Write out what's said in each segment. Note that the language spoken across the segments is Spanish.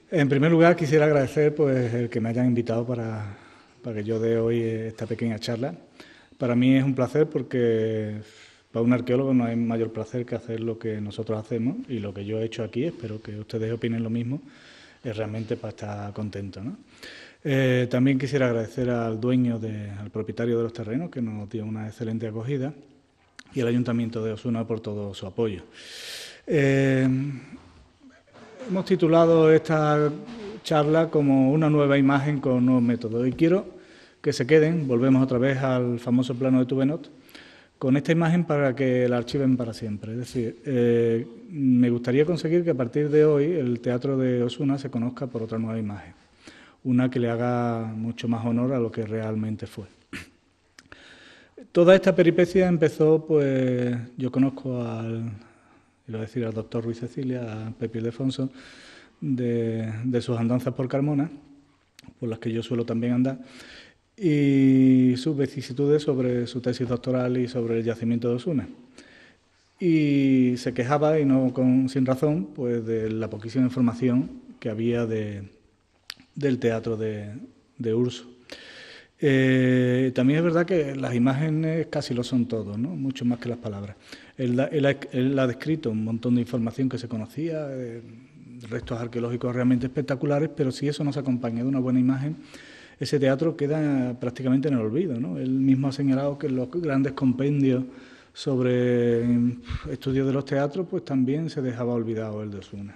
En primer lugar, quisiera agradecer pues, el que me hayan invitado para que yo dé hoy esta pequeña charla. Para mí es un placer porque para un arqueólogo no hay mayor placer que hacer lo que nosotros hacemos y lo que yo he hecho aquí, espero que ustedes opinen lo mismo, es realmente para estar contento, ¿no? También quisiera agradecer al al propietario de los terrenos, que nos dio una excelente acogida, y al Ayuntamiento de Osuna por todo su apoyo. Hemos titulado esta charla como una nueva imagen con nuevos métodos y quiero que se queden, volvemos otra vez al famoso plano de Touvenot, con esta imagen para que la archiven para siempre. Es decir, me gustaría conseguir que a partir de hoy el Teatro de Osuna se conozca por otra nueva imagen, una que le haga mucho más honor a lo que realmente fue. Toda esta peripecia empezó, pues yo conozco iba a decir al doctor Ruiz Cecilia, a Pepe Ildefonso, de sus andanzas por Carmona, por las que yo suelo también andar, y sus vicisitudes sobre su tesis doctoral y sobre el yacimiento de Osuna. Y se quejaba, y no sin razón, pues de la poquísima información que había del teatro de Urso. También es verdad que las imágenes casi lo son todo, ¿no? Mucho más que las palabras. Él ha descrito un montón de información que se conocía, restos arqueológicos realmente espectaculares, pero si eso no se acompaña de una buena imagen, ese teatro queda prácticamente en el olvido, ¿no? Él mismo ha señalado que en los grandes compendios sobre estudios de los teatros, pues también se dejaba olvidado el de Osuna.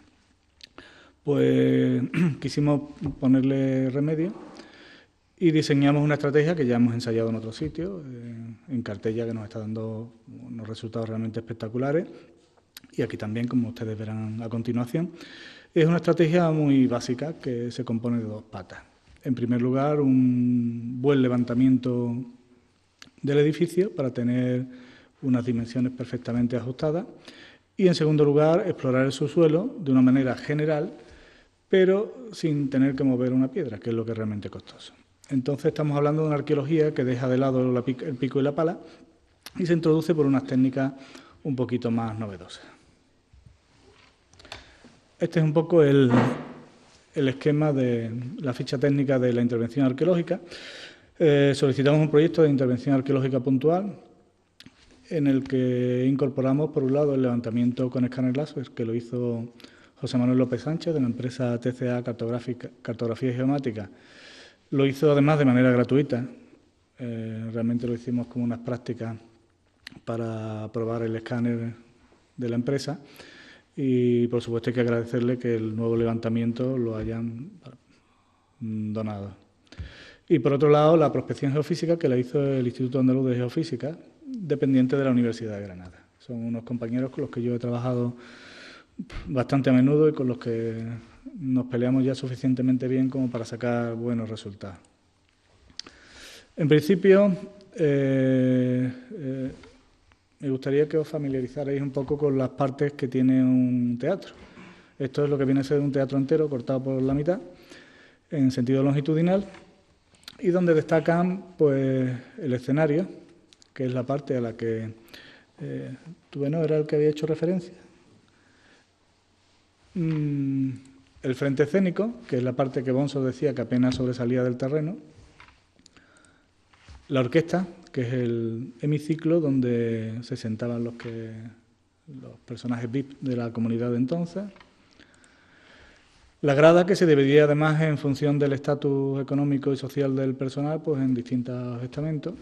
Pues quisimos ponerle remedio y diseñamos una estrategia que ya hemos ensayado en otros sitios, en Cartella, que nos está dando unos resultados realmente espectaculares, y aquí también, como ustedes verán a continuación. Es una estrategia muy básica que se compone de dos patas. En primer lugar, un buen levantamiento del edificio para tener unas dimensiones perfectamente ajustadas, y en segundo lugar, explorar el subsuelo de una manera general, pero sin tener que mover una piedra, que es lo que es realmente costoso. Entonces estamos hablando de una arqueología que deja de lado el pico y la pala y se introduce por unas técnicas un poquito más novedosas. Este es un poco el esquema de la ficha técnica de la intervención arqueológica. Solicitamos un proyecto de intervención arqueológica puntual en el que incorporamos, por un lado, el levantamiento con escáner láser, que lo hizo José Manuel López Sánchez, de la empresa TCA Cartografía y Geomática. Lo hizo además de manera gratuita, realmente lo hicimos como unas prácticas para probar el escáner de la empresa y por supuesto hay que agradecerle que el nuevo levantamiento lo hayan donado. Y por otro lado, la prospección geofísica que la hizo el Instituto Andaluz de Geofísica, dependiente de la Universidad de Granada. Son unos compañeros con los que yo he trabajado bastante a menudo y con los que nos peleamos ya suficientemente bien como para sacar buenos resultados. En principio, me gustaría que os familiarizarais un poco con las partes que tiene un teatro. Esto es lo que viene a ser un teatro entero, cortado por la mitad, en sentido longitudinal, y donde destacan pues, el escenario, que es la parte a la que Touvenot era el que había hecho referencia. El frente escénico, que es la parte que Bonso decía que apenas sobresalía del terreno. La orquesta, que es el hemiciclo donde se sentaban los personajes VIP de la comunidad de entonces. La grada, que se dividía además en función del estatus económico y social del personal, pues en distintos estamentos.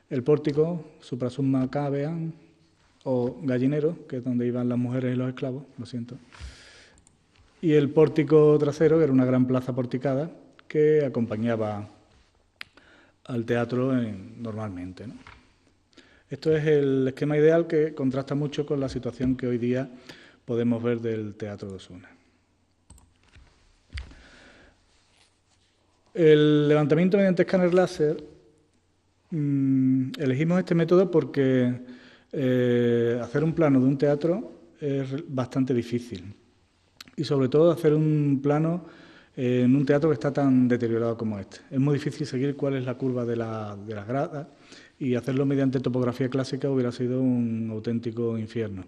El pórtico, suprasumma cavean, o gallinero, que es donde iban las mujeres y los esclavos, lo siento. Y el pórtico trasero, que era una gran plaza porticada, que acompañaba al teatro normalmente, ¿no? Esto es el esquema ideal que contrasta mucho con la situación que hoy día podemos ver del Teatro de Osuna. El levantamiento mediante escáner láser, elegimos este método porque hacer un plano de un teatro es bastante difícil y sobre todo hacer un plano en un teatro que está tan deteriorado como este. Es muy difícil seguir cuál es la curva de las gradas y hacerlo mediante topografía clásica hubiera sido un auténtico infierno.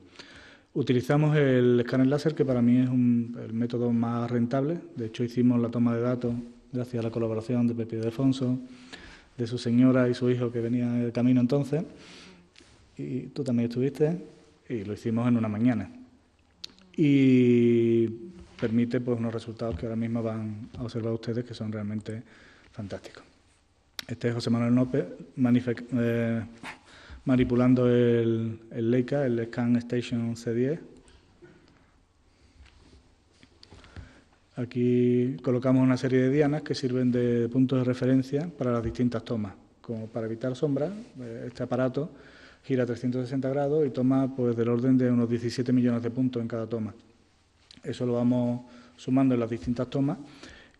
Utilizamos el escáner láser, que para mí es el método más rentable. De hecho, hicimos la toma de datos gracias a la colaboración de Pepe Ildefonso, de su señora y su hijo que venía de camino entonces, y tú también estuviste, y lo hicimos en una mañana. Y permite pues unos resultados que ahora mismo van a observar ustedes, que son realmente fantásticos. Este es José Manuel López manipulando el Leica, el Scan Station C10. Aquí colocamos una serie de dianas que sirven de puntos de referencia para las distintas tomas. Como para evitar sombras, este aparato gira 360 grados y toma pues del orden de unos 17 millones de puntos en cada toma. Eso lo vamos sumando en las distintas tomas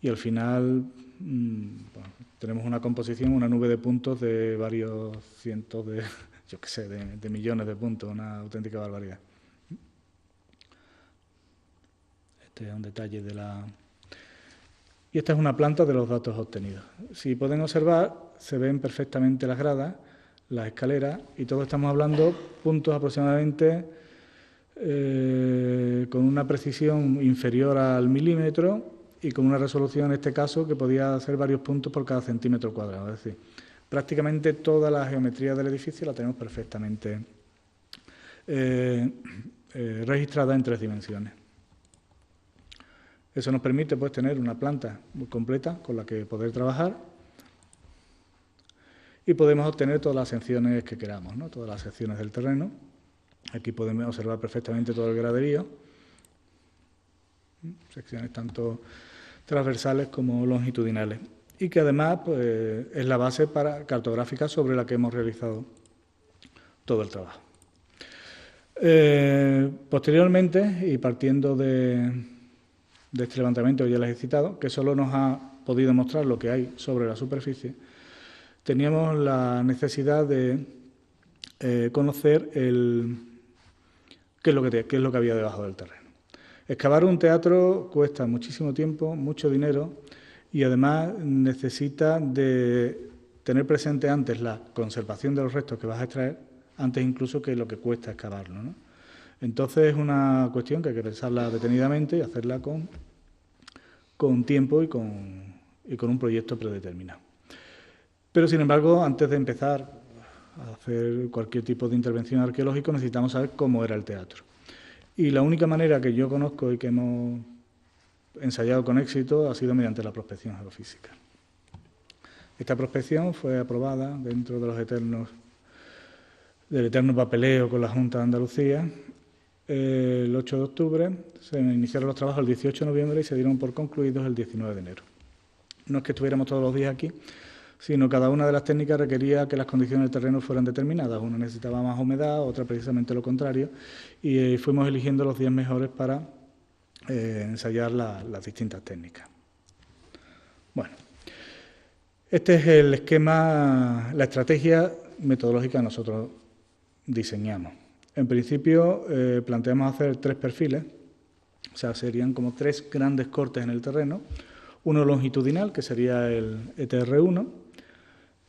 y al final bueno, tenemos una composición, una nube de puntos de varios cientos de, yo qué sé, de millones de puntos, una auténtica barbaridad. Este es un detalle de la... Y esta es una planta de los datos obtenidos. Si pueden observar, se ven perfectamente las gradas, las escaleras, y todos estamos hablando puntos aproximadamente con una precisión inferior al milímetro y con una resolución, en este caso, que podía hacer varios puntos por cada centímetro cuadrado. Es decir, prácticamente toda la geometría del edificio la tenemos perfectamente registrada en 3 dimensiones. Eso nos permite pues, tener una planta muy completa con la que poder trabajar y podemos obtener todas las secciones que queramos, ¿no? Todas las secciones del terreno. Aquí podemos observar perfectamente todo el graderío, secciones tanto transversales como longitudinales, y que además pues, es la base cartográfica sobre la que hemos realizado todo el trabajo. Posteriormente, y partiendo de este levantamiento que ya les he citado, que solo nos ha podido mostrar lo que hay sobre la superficie, teníamos la necesidad de conocer qué es lo que había debajo del terreno. Excavar un teatro cuesta muchísimo tiempo, mucho dinero, y además necesita de tener presente antes la conservación de los restos que vas a extraer, antes incluso que lo que cuesta excavarlo, ¿no? Entonces es una cuestión que hay que pensarla detenidamente y hacerla con tiempo y con un proyecto predeterminado. Pero, sin embargo, antes de empezar a hacer cualquier tipo de intervención arqueológica, necesitamos saber cómo era el teatro. Y la única manera que yo conozco y que hemos ensayado con éxito ha sido mediante la prospección geofísica. Esta prospección fue aprobada dentro de del eterno papeleo con la Junta de Andalucía. El 8 de octubre se iniciaron los trabajos el 18 de noviembre y se dieron por concluidos el 19 de enero. No es que estuviéramos todos los días aquí, sino cada una de las técnicas requería que las condiciones del terreno fueran determinadas. Una necesitaba más humedad, otra precisamente lo contrario, y fuimos eligiendo los días mejores para ensayar las distintas técnicas. Bueno, este es el esquema, la estrategia metodológica que nosotros diseñamos. En principio planteamos hacer 3 perfiles, o sea, serían como 3 grandes cortes en el terreno, uno longitudinal, que sería el ETR1,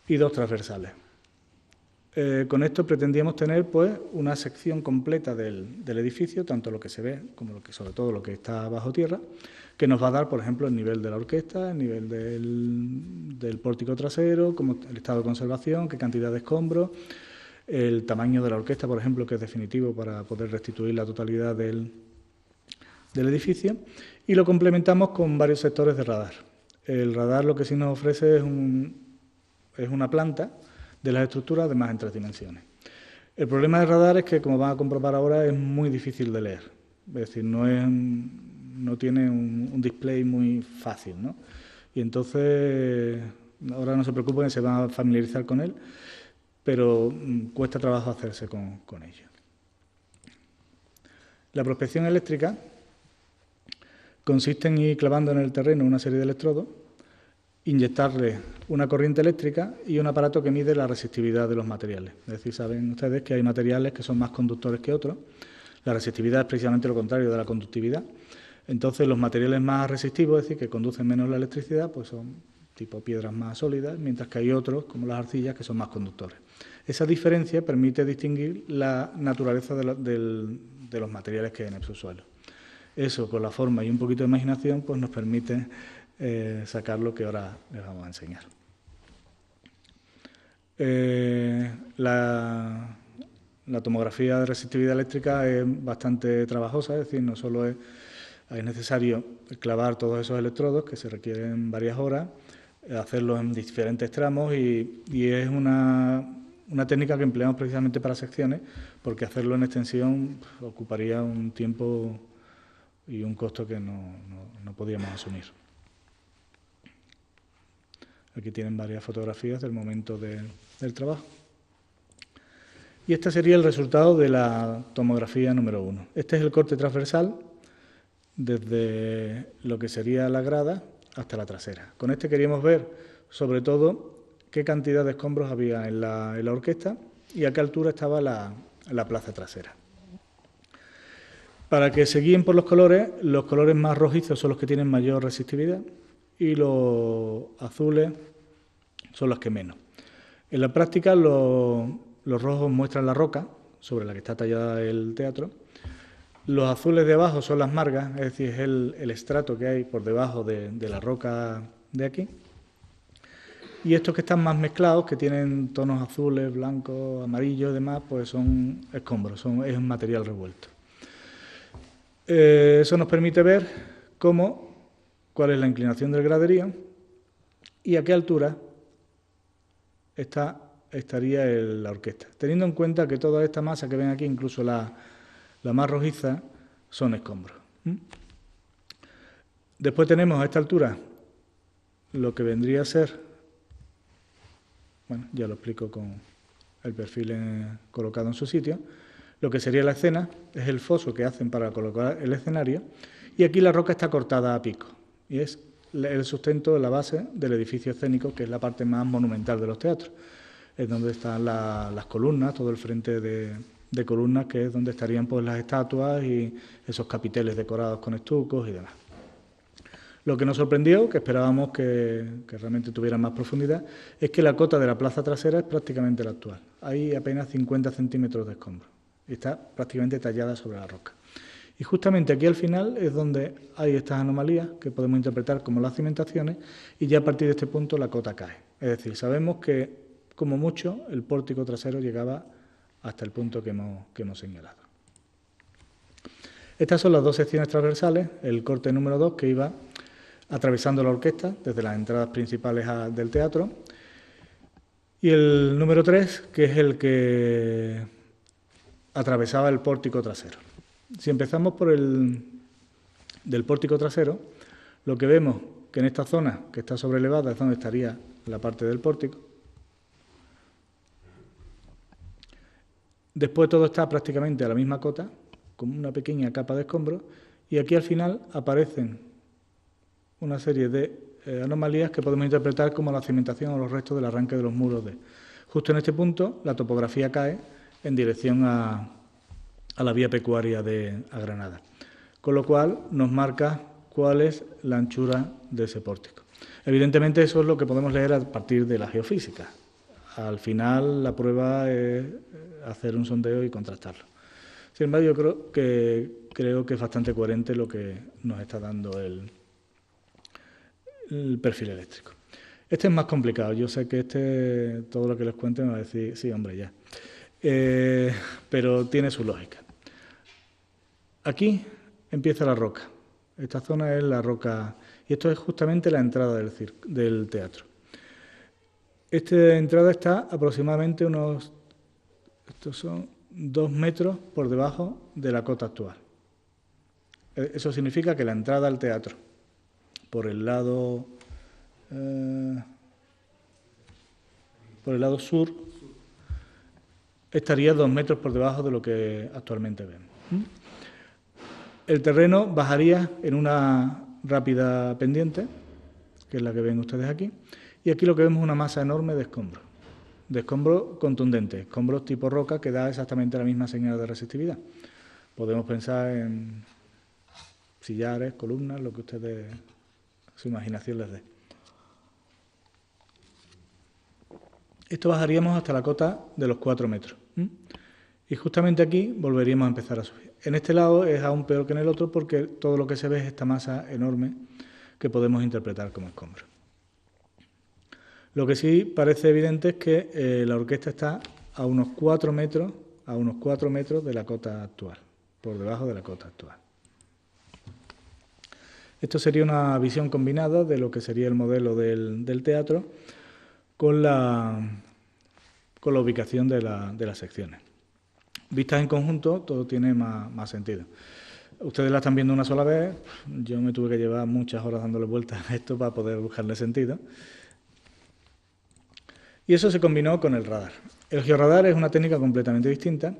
y 2 transversales. Con esto pretendíamos tener pues, una sección completa del edificio, tanto lo que se ve como sobre todo lo que está bajo tierra, que nos va a dar, por ejemplo, el nivel de la orquesta, el nivel del pórtico trasero, como el estado de conservación, qué cantidad de escombros, el tamaño de la orquesta, por ejemplo, que es definitivo para poder restituir la totalidad del edificio, y lo complementamos con varios sectores de radar. El radar lo que sí nos ofrece es una planta de las estructuras, además en 3 dimensiones. El problema del radar es que, como van a comprobar ahora, es muy difícil de leer. Es decir, no tiene un display muy fácil, ¿no? Y entonces, ahora no se preocupen, se van a familiarizar con él, pero cuesta trabajo hacerse con ello. La prospección eléctrica consiste en ir clavando en el terreno una serie de electrodos, inyectarle una corriente eléctrica y un aparato que mide la resistividad de los materiales. Es decir, saben ustedes que hay materiales que son más conductores que otros. La resistividad es precisamente lo contrario de la conductividad. Entonces, los materiales más resistivos, es decir, que conducen menos la electricidad, pues son tipo piedras más sólidas, mientras que hay otros, como las arcillas, que son más conductores. Esa diferencia permite distinguir la naturaleza de los materiales que hay en el subsuelo. Eso, con la forma y un poquito de imaginación, pues nos permite sacar lo que ahora les vamos a enseñar. La tomografía de resistividad eléctrica es bastante trabajosa, es decir, no solo es necesario clavar todos esos electrodos, que se requieren varias horas, hacerlos en diferentes tramos y es una técnica que empleamos precisamente para secciones, porque hacerlo en extensión ocuparía un tiempo y un costo que no podíamos asumir. Aquí tienen varias fotografías del momento del trabajo. Y este sería el resultado de la tomografía número 1. Este es el corte transversal desde lo que sería la grada hasta la trasera. Con este queríamos ver, sobre todo, qué cantidad de escombros había en la orquesta y a qué altura estaba la plaza trasera. Para que se guíen por los colores más rojizos son los que tienen mayor resistividad y los azules son los que menos. En la práctica, los rojos muestran la roca sobre la que está tallada el teatro. Los azules de abajo son las margas, es decir, es el estrato que hay por debajo de la roca de aquí. Y estos que están más mezclados, que tienen tonos azules, blancos, amarillos y demás, pues son escombros, es un material revuelto. Eso nos permite ver cuál es la inclinación del graderío y a qué altura estaría la orquesta, teniendo en cuenta que toda esta masa que ven aquí, incluso la más rojiza, son escombros. Después tenemos a esta altura lo que vendría a ser, bueno, ya lo explico con el perfil colocado en su sitio, lo que sería la escena, es el foso que hacen para colocar el escenario, y aquí la roca está cortada a pico, y es el sustento de la base del edificio escénico, que es la parte más monumental de los teatros. Es donde están las columnas, todo el frente de columnas, que es donde estarían pues las estatuas y esos capiteles decorados con estucos y demás. Lo que nos sorprendió, que esperábamos que realmente tuviera más profundidad, es que la cota de la plaza trasera es prácticamente la actual. Hay apenas 50 centímetros de escombro. Está prácticamente tallada sobre la roca. Y justamente aquí al final es donde hay estas anomalías que podemos interpretar como las cimentaciones y ya a partir de este punto la cota cae. Es decir, sabemos que como mucho el pórtico trasero llegaba hasta el punto que hemos señalado. Estas son las dos secciones transversales, el corte número 2 que iba atravesando la orquesta desde las entradas principales del teatro y el número 3 que es el que atravesaba el pórtico trasero. Si empezamos por del pórtico trasero, lo que vemos que en esta zona que está sobrelevada es donde estaría la parte del pórtico. Después todo está prácticamente a la misma cota, con una pequeña capa de escombros, y aquí al final aparecen una serie de anomalías que podemos interpretar como la cimentación o los restos del arranque de los muros. Justo en este punto la topografía cae en dirección a la vía pecuaria a Granada, con lo cual nos marca cuál es la anchura de ese pórtico. Evidentemente eso es lo que podemos leer a partir de la geofísica. Al final la prueba es hacer un sondeo y contrastarlo. Sin embargo, yo creo que es bastante coherente lo que nos está dando el perfil eléctrico. Este es más complicado. Yo sé que todo lo que les cuente me va a decir, sí, hombre, ya. Pero tiene su lógica. Aquí empieza la roca. Esta zona es la roca, y esto es justamente la entrada del teatro. Esta entrada está aproximadamente estos son 2 metros por debajo de la cota actual. Eso significa que la entrada al teatro por el lado sur estaría 2 metros por debajo de lo que actualmente vemos. El terreno bajaría en una rápida pendiente, que es la que ven ustedes aquí, y aquí lo que vemos es una masa enorme de escombros contundentes, escombros tipo roca que da exactamente la misma señal de resistividad. Podemos pensar en sillares, columnas, lo que ustedes, su imaginación les dé. Esto bajaríamos hasta la cota de los 4 metros. Y Y justamente aquí volveríamos a empezar a subir. En este lado es aún peor que en el otro porque todo lo que se ve es esta masa enorme que podemos interpretar como escombro. Lo que sí parece evidente es que la orquesta está a unos 4 metros de la cota actual, por debajo de la cota actual. Esto sería una visión combinada de lo que sería el modelo del teatro con la ubicación de las secciones. Vistas en conjunto, todo tiene más sentido. Ustedes la están viendo una sola vez, yo me tuve que llevar muchas horas dándole vueltas a esto para poder buscarle sentido. Y eso se combinó con el radar. El georradar es una técnica completamente distinta.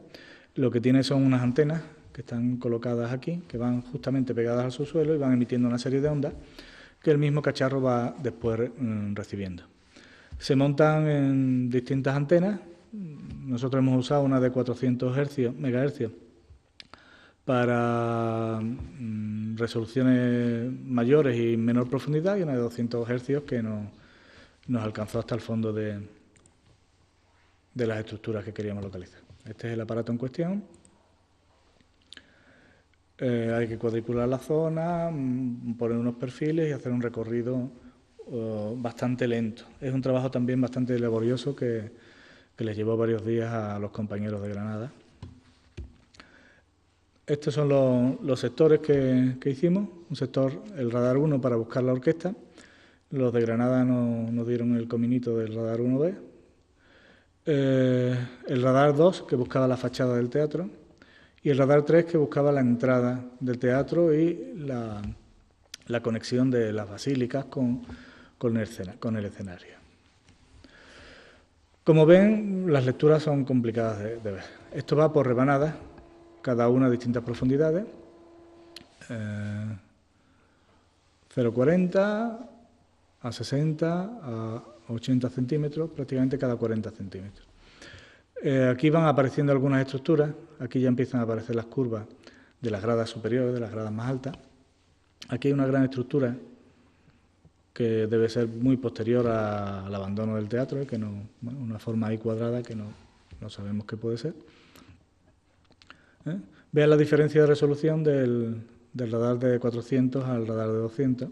Lo que tiene son unas antenas que están colocadas aquí, que van justamente pegadas al subsuelo y van emitiendo una serie de ondas que el mismo cacharro va después recibiendo. Se montan en distintas antenas. Nosotros hemos usado una de 400 MHz para resoluciones mayores y menor profundidad y una de 200 Hz que nos alcanzó hasta el fondo de las estructuras que queríamos localizar. Este es el aparato en cuestión. Hay que cuadricular la zona, poner unos perfiles y hacer un recorrido bastante lento. Es un trabajo también bastante laborioso que les llevó varios días a los compañeros de Granada. Estos son los sectores que hicimos. Un sector, el radar 1 para buscar la orquesta. Los de Granada nos dieron el cominito del radar 1B. El radar 2 que buscaba la fachada del teatro. Y el radar 3 que buscaba la entrada del teatro y la conexión de las basílicas con el escenario. Como ven, las lecturas son complicadas de ver. Esto va por rebanadas, cada una a distintas profundidades. 0,40 a 60 a 80 centímetros, prácticamente cada 40 centímetros. Aquí van apareciendo algunas estructuras, aquí ya empiezan a aparecer las curvas de las gradas superiores, de las gradas más altas. Aquí hay una gran estructura que debe ser muy posterior al abandono del teatro, que una forma ahí cuadrada que no sabemos qué puede ser. Vean la diferencia de resolución del radar de 400 al radar de 200.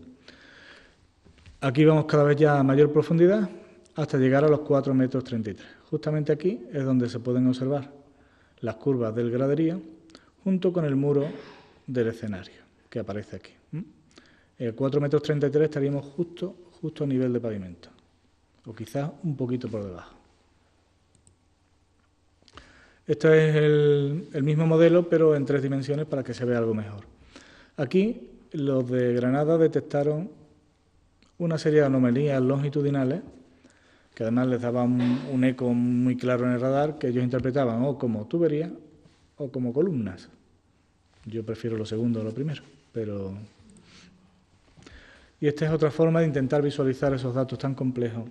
Aquí vamos cada vez ya a mayor profundidad hasta llegar a los 4,33 metros. Justamente aquí es donde se pueden observar las curvas del graderío junto con el muro del escenario que aparece aquí. 4,33 metros estaríamos justo a nivel de pavimento, o quizás un poquito por debajo. Este es el mismo modelo, pero en 3 dimensiones para que se vea algo mejor. Aquí los de Granada detectaron una serie de anomalías longitudinales que además les daban un eco muy claro en el radar que ellos interpretaban o como tuberías o como columnas. Yo prefiero lo segundo a lo primero, pero... Y esta es otra forma de intentar visualizar esos datos tan complejos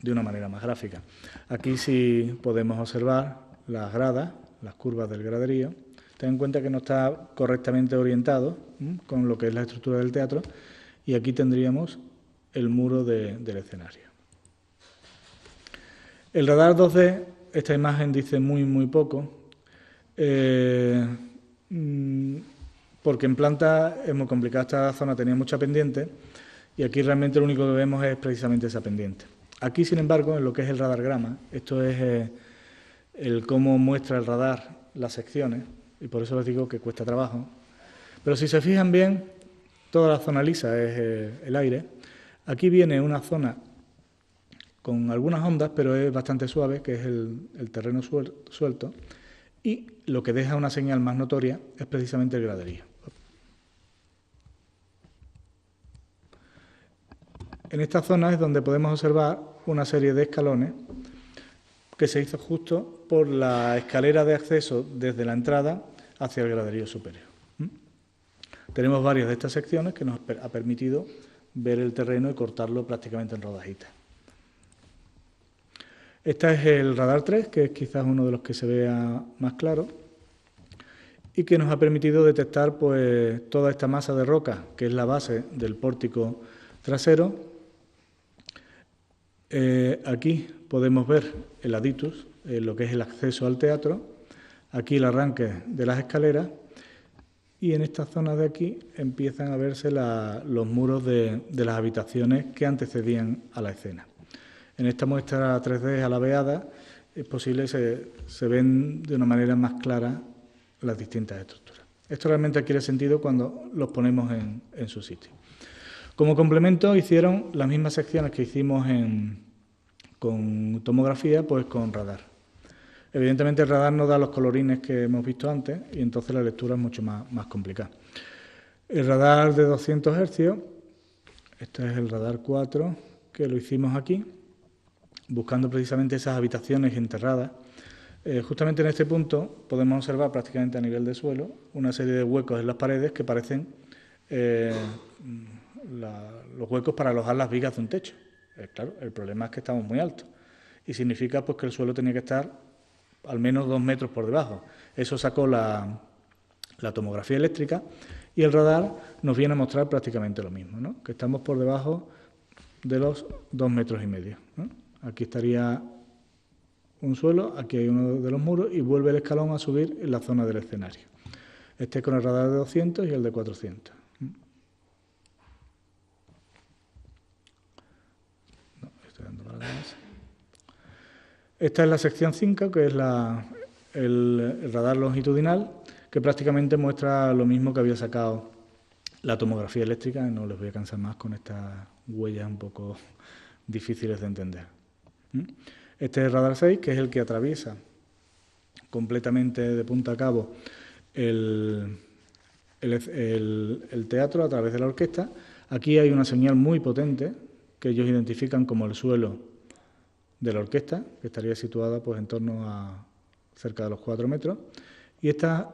de una manera más gráfica. Aquí sí podemos observar las gradas, las curvas del graderío. Ten en cuenta que no está correctamente orientado con lo que es la estructura del teatro y aquí tendríamos el muro del escenario. El radar 2D, esta imagen dice muy poco, porque en planta es muy complicada esta zona, tenía mucha pendiente y aquí realmente lo único que vemos es precisamente esa pendiente. Aquí, sin embargo, en lo que es el radargrama, esto es el cómo muestra el radar las secciones y por eso les digo que cuesta trabajo. Pero si se fijan bien, toda la zona lisa es el aire. Aquí viene una zona con algunas ondas, pero es bastante suave, que es el terreno suelto, y lo que deja una señal más notoria es precisamente el graderío. En esta zona es donde podemos observar una serie de escalones que se hizo justo por la escalera de acceso desde la entrada hacia el graderío superior. Tenemos varias de estas secciones que nos ha permitido ver el terreno y cortarlo prácticamente en rodajitas. Este es el radar 3, que es quizás uno de los que se vea más claro y que nos ha permitido detectar pues, toda esta masa de roca, que es la base del pórtico trasero. Aquí podemos ver el aditus, lo que es el acceso al teatro. aquí el arranque de las escaleras y en esta zona de aquí empiezan a verse los muros de las habitaciones que antecedían a la escena. En esta muestra 3D alabeada es posible que se ven de una manera más clara las distintas estructuras. Esto realmente adquiere sentido cuando los ponemos en su sitio. Como complemento hicieron las mismas secciones que hicimos con tomografía, pues con radar. Evidentemente el radar no da los colorines que hemos visto antes y entonces la lectura es mucho más complicada. El radar de 200 Hz, este es el radar 4, que lo hicimos aquí, buscando precisamente esas habitaciones enterradas. Justamente en este punto podemos observar prácticamente a nivel de suelo una serie de huecos en las paredes que parecen los huecos para alojar las vigas de un techo. Claro, el problema es que estamos muy altos y significa pues, que el suelo tenía que estar al menos 2 metros por debajo. Eso sacó la tomografía eléctrica y el radar nos viene a mostrar prácticamente lo mismo, ¿no? Que estamos por debajo de los 2,5 metros, ¿no? Aquí estaría un suelo, aquí hay uno de los muros y vuelve el escalón a subir en la zona del escenario. Este con el radar de 200 y el de 400. No, estoy dando para atrás. Esta es la sección 5, que es el radar longitudinal, que prácticamente muestra lo mismo que había sacado la tomografía eléctrica. No les voy a cansar más con estas huellas un poco difíciles de entender. Este es el radar 6, que es el que atraviesa completamente de punta a cabo el teatro a través de la orquesta. Aquí hay una señal muy potente que ellos identifican como el suelo de la orquesta, que estaría situada pues, en torno a cerca de los 4 metros. Y estas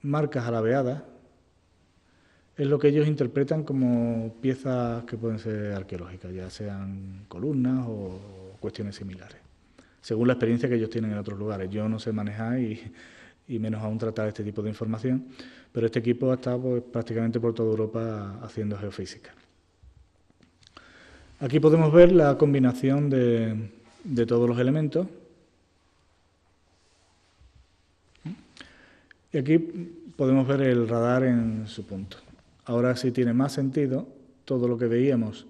marcas alabeadas es lo que ellos interpretan como piezas que pueden ser arqueológicas, ya sean columnas o cuestiones similares, según la experiencia que ellos tienen en otros lugares. Yo no sé manejar y menos aún tratar este tipo de información, pero este equipo ha estado pues, prácticamente por toda Europa haciendo geofísica. Aquí podemos ver la combinación de todos los elementos. Y aquí podemos ver el radar en su punto. Ahora sí tiene más sentido todo lo que veíamos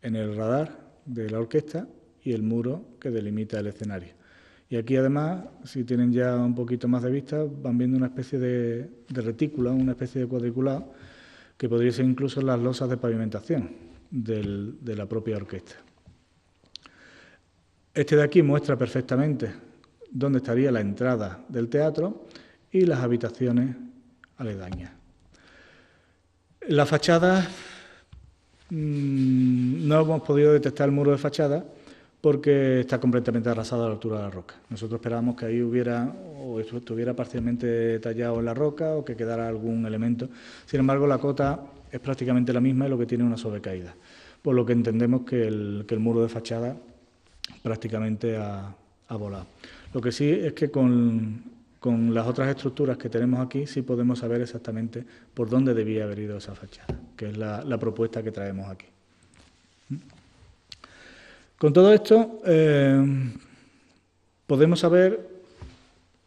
en el radar de la orquesta y el muro que delimita el escenario. Y aquí además, si tienen ya un poquito más de vista, van viendo una especie de retícula, una especie de cuadriculado, que podría ser incluso las losas de pavimentación de la propia orquesta. Este de aquí muestra perfectamente dónde estaría la entrada del teatro y las habitaciones aledañas. La fachada, no hemos podido detectar el muro de fachada porque está completamente arrasado a la altura de la roca. Nosotros esperábamos que ahí hubiera o estuviera parcialmente tallado en la roca o que quedara algún elemento. Sin embargo, la cota es prácticamente la misma y lo que tiene una sobrecaída, por lo que entendemos que el muro de fachada prácticamente ha volado. Lo que sí es que con las otras estructuras que tenemos aquí sí podemos saber exactamente por dónde debía haber ido esa fachada, que es la propuesta que traemos aquí. Con todo esto podemos saber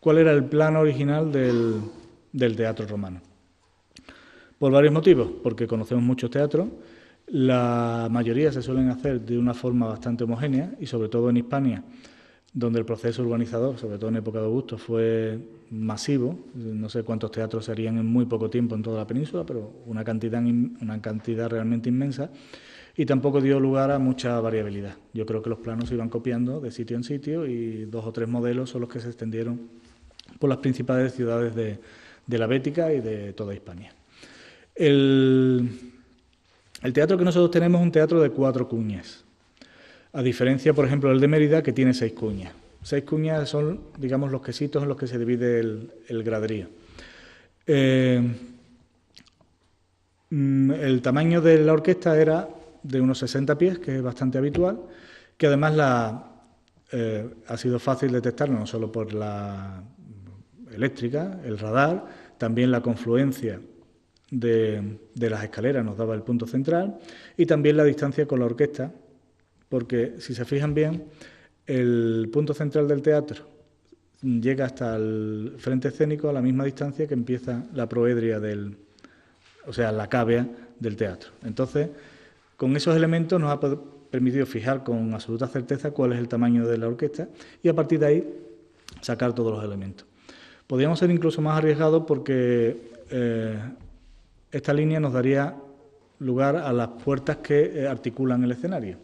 cuál era el plano original del teatro romano. Por varios motivos, porque conocemos muchos teatros, la mayoría se suelen hacer de una forma bastante homogénea y sobre todo en Hispania, donde el proceso urbanizador, sobre todo en época de Augusto, fue masivo. No sé cuántos teatros se harían en muy poco tiempo en toda la península, pero una cantidad realmente inmensa, y tampoco dio lugar a mucha variabilidad. Yo creo que los planos se iban copiando de sitio en sitio y 2 o 3 modelos son los que se extendieron por las principales ciudades de la Bética y de toda Hispania. El teatro que nosotros tenemos es un teatro de 4 cuñas. A diferencia, por ejemplo, del de Mérida, que tiene 6 cuñas. 6 cuñas son, digamos, los quesitos en los que se divide el graderío. El tamaño de la orquesta era de unos 60 pies, que es bastante habitual, que además ha sido fácil detectarlo, no solo por la eléctrica, el radar, también la confluencia de las escaleras nos daba el punto central y también la distancia con la orquesta, porque si se fijan bien, el punto central del teatro llega hasta el frente escénico a la misma distancia que empieza la proedria o sea, la cávea del teatro. Entonces, con esos elementos nos ha permitido fijar con absoluta certeza cuál es el tamaño de la orquesta y a partir de ahí sacar todos los elementos. Podríamos ser incluso más arriesgados porque esta línea nos daría lugar a las puertas que articulan el escenario.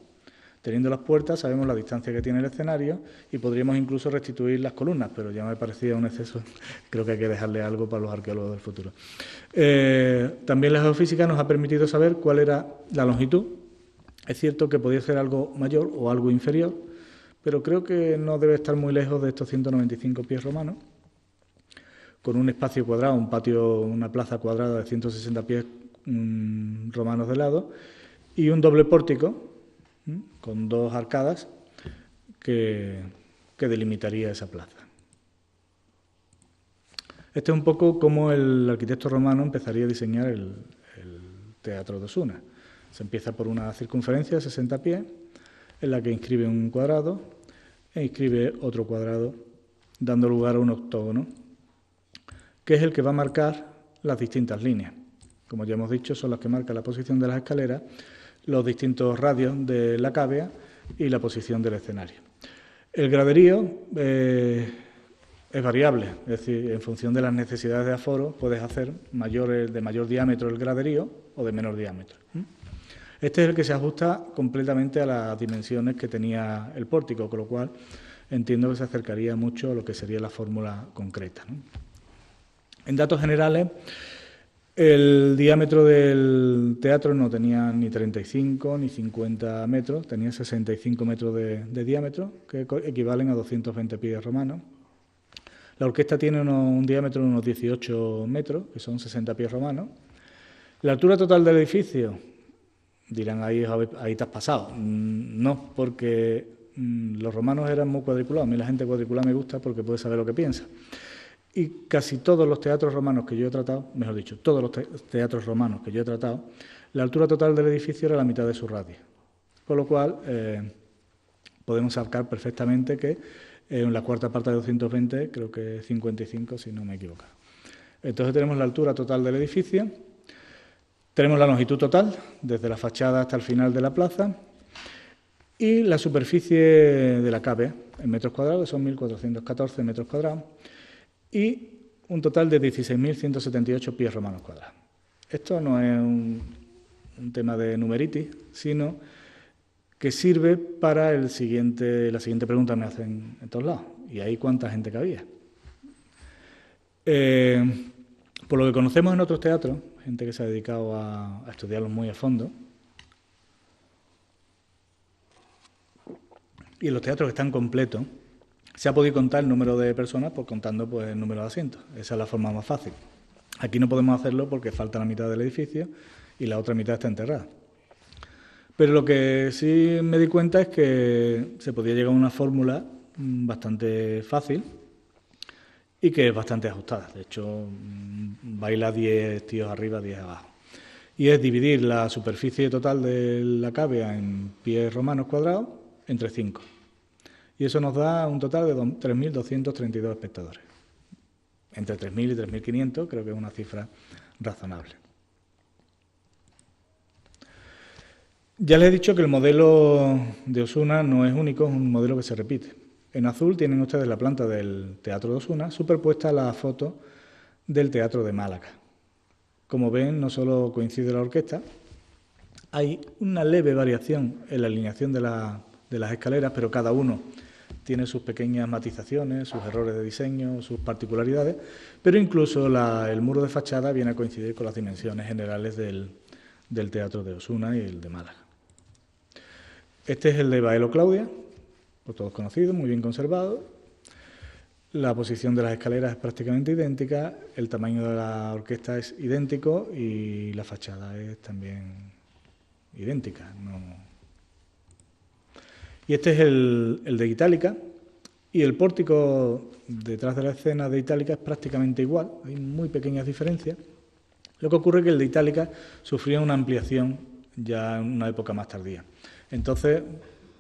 Teniendo las puertas sabemos la distancia que tiene el escenario y podríamos incluso restituir las columnas, pero ya me parecía un exceso. Creo que hay que dejarle algo para los arqueólogos del futuro. También la geofísica nos ha permitido saber cuál era la longitud. Es cierto que podía ser algo mayor o algo inferior, pero creo que no debe estar muy lejos de estos 195 pies romanos, con un espacio cuadrado, un patio, una plaza cuadrada de 160 pies romanos de lado y un doble pórtico con dos arcadas que delimitaría esa plaza. Este es un poco cómo el arquitecto romano empezaría a diseñar el teatro de Osuna. Se empieza por una circunferencia de 60 pies, en la que inscribe un cuadrado e inscribe otro cuadrado, dando lugar a un octógono, que es el que va a marcar las distintas líneas. Como ya hemos dicho, son las que marcan la posición de las escaleras, los distintos radios de la cávea y la posición del escenario. El graderío es variable, es decir, en función de las necesidades de aforo puedes hacer de mayor diámetro el graderío o de menor diámetro. Este es el que se ajusta completamente a las dimensiones que tenía el pórtico, con lo cual entiendo que se acercaría mucho a lo que sería la fórmula concreta, ¿no? En datos generales, el diámetro del teatro no tenía ni 35 ni 50 metros, tenía 65 metros de diámetro, que equivalen a 220 pies romanos. La orquesta tiene un diámetro de unos 18 metros, que son 60 pies romanos. La altura total del edificio, dirán, ahí te has pasado. No, porque los romanos eran muy cuadriculados. A mí la gente cuadriculada me gusta porque puede saber lo que piensa. Y casi todos los teatros romanos que yo he tratado, mejor dicho, todos los teatros romanos que yo he tratado, la altura total del edificio era la mitad de su radio. Con lo cual, podemos sacar perfectamente que en la cuarta parte de 220, creo que 55, si no me equivoco. Entonces tenemos la altura total del edificio, tenemos la longitud total, desde la fachada hasta el final de la plaza, y la superficie de la cávea, en metros cuadrados, son 1.414 metros cuadrados, y un total de 16.178 pies romanos cuadrados. Esto no es un tema de numeritis, sino que sirve para la siguiente pregunta que me hacen en todos lados. ¿Y ahí cuánta gente cabía? Por lo que conocemos en otros teatros, gente que se ha dedicado a estudiarlos muy a fondo, y en los teatros que están completos, se ha podido contar el número de personas pues contando pues, el número de asientos. Esa es la forma más fácil. Aquí no podemos hacerlo porque falta la mitad del edificio y la otra mitad está enterrada. Pero lo que sí me di cuenta es que se podía llegar a una fórmula bastante fácil y que es bastante ajustada. De hecho, baila 10 tíos arriba, 10 abajo. Y es dividir la superficie total de la cávea en pies romanos cuadrados entre 5. Y eso nos da un total de 3.232 espectadores. Entre 3.000 y 3.500 creo que es una cifra razonable. Ya les he dicho que el modelo de Osuna no es único, es un modelo que se repite. En azul tienen ustedes la planta del Teatro de Osuna superpuesta a la foto del Teatro de Málaga. Como ven, no solo coincide la orquesta, hay una leve variación en la alineación de las escaleras, pero cada uno tiene sus pequeñas matizaciones, sus errores de diseño, sus particularidades, pero incluso el muro de fachada viene a coincidir con las dimensiones generales del Teatro de Osuna y el de Málaga. Este es el de Baelo Claudia, por todos conocidos, muy bien conservado. La posición de las escaleras es prácticamente idéntica, el tamaño de la orquesta es idéntico y la fachada es también idéntica. Y este es el de Itálica, y el pórtico detrás de la escena de Itálica es prácticamente igual, hay muy pequeñas diferencias. Lo que ocurre es que el de Itálica sufrió una ampliación ya en una época más tardía. Entonces,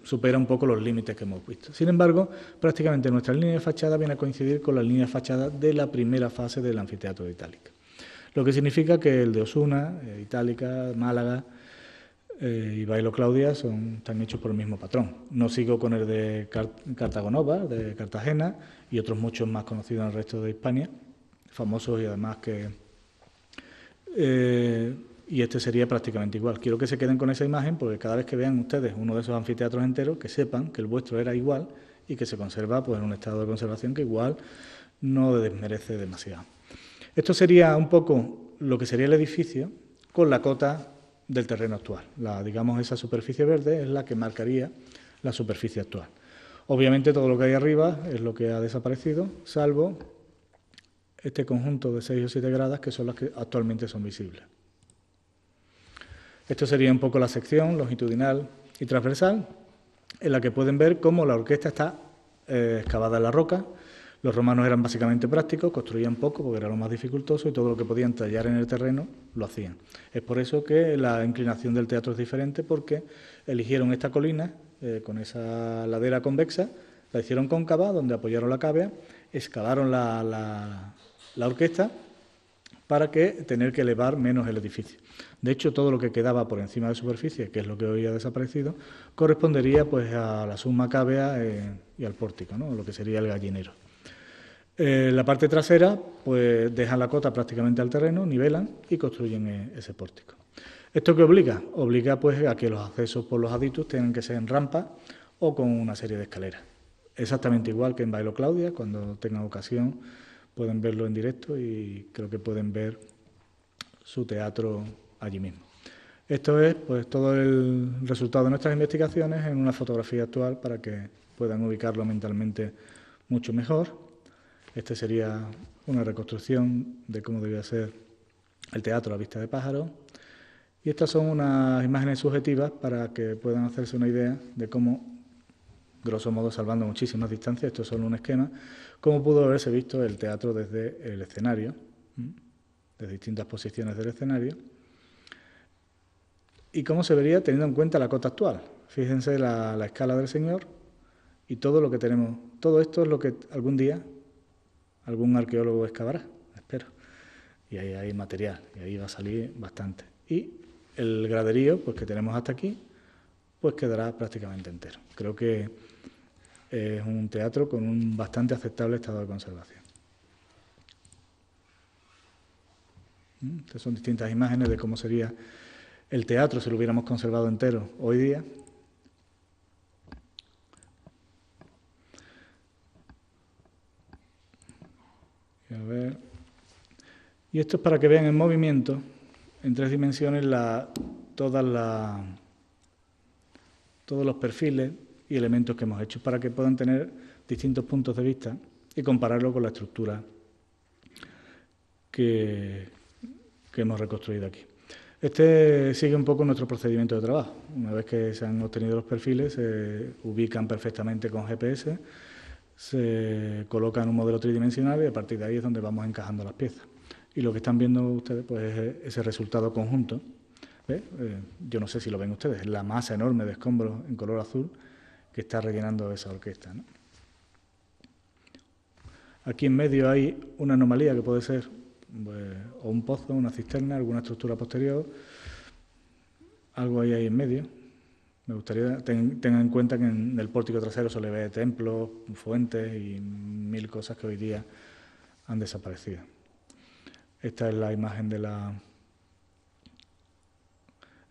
supera un poco los límites que hemos visto. Sin embargo, prácticamente nuestra línea de fachada viene a coincidir con la línea de fachada de la primera fase del anfiteatro de Itálica. Lo que significa que el de Osuna, Itálica, Málaga y Bailo Claudia están hechos por el mismo patrón. No sigo con el de Cartagonova, de Cartagena, y otros muchos más conocidos en el resto de Hispania, famosos y además que... y este sería prácticamente igual. Quiero que se queden con esa imagen porque cada vez que vean ustedes uno de esos anfiteatros enteros, que sepan que el vuestro era igual y que se conserva pues, en un estado de conservación que igual no desmerece demasiado. Esto sería un poco lo que sería el edificio con la cota del terreno actual. Digamos, esa superficie verde es la que marcaría la superficie actual. Obviamente todo lo que hay arriba es lo que ha desaparecido, salvo este conjunto de 6 o 7 gradas que son las que actualmente son visibles. Esto sería un poco la sección longitudinal y transversal, en la que pueden ver cómo la orquesta está excavada en la roca. Los romanos eran básicamente prácticos, construían poco porque era lo más dificultoso y todo lo que podían tallar en el terreno lo hacían. Es por eso que la inclinación del teatro es diferente, porque eligieron esta colina con esa ladera convexa, la hicieron cóncava, donde apoyaron la cávea, excavaron la orquesta para tener que elevar menos el edificio. De hecho, todo lo que quedaba por encima de superficie, que es lo que hoy ha desaparecido, correspondería pues a la summa cávea y al pórtico, ¿no? Lo que sería el gallinero. La parte trasera, pues dejan la cota prácticamente al terreno, nivelan y construyen ese pórtico. ¿Esto qué obliga? Obliga pues a que los accesos por los aditus tengan que ser en rampa o con una serie de escaleras. Exactamente igual que en Bailo Claudia, cuando tengan ocasión pueden verlo en directo y creo que pueden ver su teatro allí mismo. Esto es pues todo el resultado de nuestras investigaciones en una fotografía actual para que puedan ubicarlo mentalmente mucho mejor. Este sería una reconstrucción de cómo debía ser el teatro a vista de pájaro. Y estas son unas imágenes subjetivas para que puedan hacerse una idea de cómo, grosso modo, salvando muchísimas distancias, esto es solo un esquema, cómo pudo haberse visto el teatro desde el escenario, desde distintas posiciones del escenario, y cómo se vería teniendo en cuenta la cota actual. Fíjense la escala del Señor y todo lo que tenemos. Todo esto es lo que algún día algún arqueólogo excavará, espero. Y ahí hay material, y ahí va a salir bastante. Y el graderío, pues que tenemos hasta aquí, pues quedará prácticamente entero. Creo que es un teatro con un bastante aceptable estado de conservación. Estas son distintas imágenes de cómo sería el teatro si lo hubiéramos conservado entero hoy día. A ver. Y esto es para que vean en movimiento, en 3 dimensiones, todos los perfiles y elementos que hemos hecho, para que puedan tener distintos puntos de vista y compararlo con la estructura que hemos reconstruido aquí. Este sigue un poco nuestro procedimiento de trabajo. Una vez que se han obtenido los perfiles, se ubican perfectamente con GPS, se coloca en un modelo tridimensional y a partir de ahí es donde vamos encajando las piezas. Y lo que están viendo ustedes pues, es ese resultado conjunto. Yo no sé si lo ven ustedes, es la masa enorme de escombros en color azul que está rellenando esa orquesta, ¿no? Aquí en medio hay una anomalía que puede ser pues, o un pozo, una cisterna, alguna estructura posterior, algo ahí en medio. Me gustaría tengan en cuenta que en el pórtico trasero se le ve templos, fuentes y 1000 cosas que hoy día han desaparecido. Esta es la imagen de la...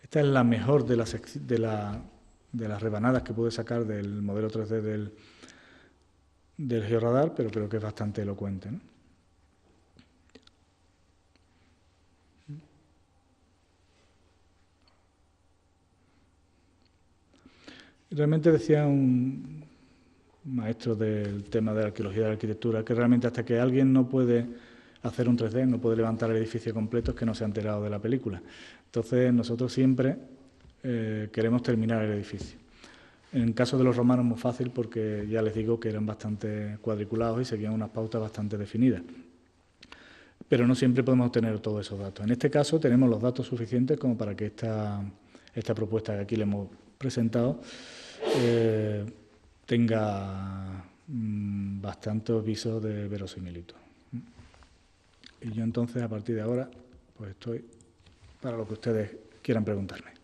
Esta es la mejor de las rebanadas que pude sacar del modelo 3D del georradar, pero creo que es bastante elocuente, ¿no? Realmente decía un maestro del tema de la arqueología y de la arquitectura que realmente hasta que alguien no puede hacer un 3D, no puede levantar el edificio completo, es que no se ha enterado de la película. Entonces nosotros siempre queremos terminar el edificio. En el caso de los romanos es muy fácil porque ya les digo que eran bastante cuadriculados y seguían unas pautas bastante definidas. Pero no siempre podemos obtener todos esos datos. En este caso tenemos los datos suficientes como para que esta propuesta que aquí le hemos presentado tenga bastantes visos de verosimilitud. Y yo entonces, a partir de ahora, pues estoy para lo que ustedes quieran preguntarme.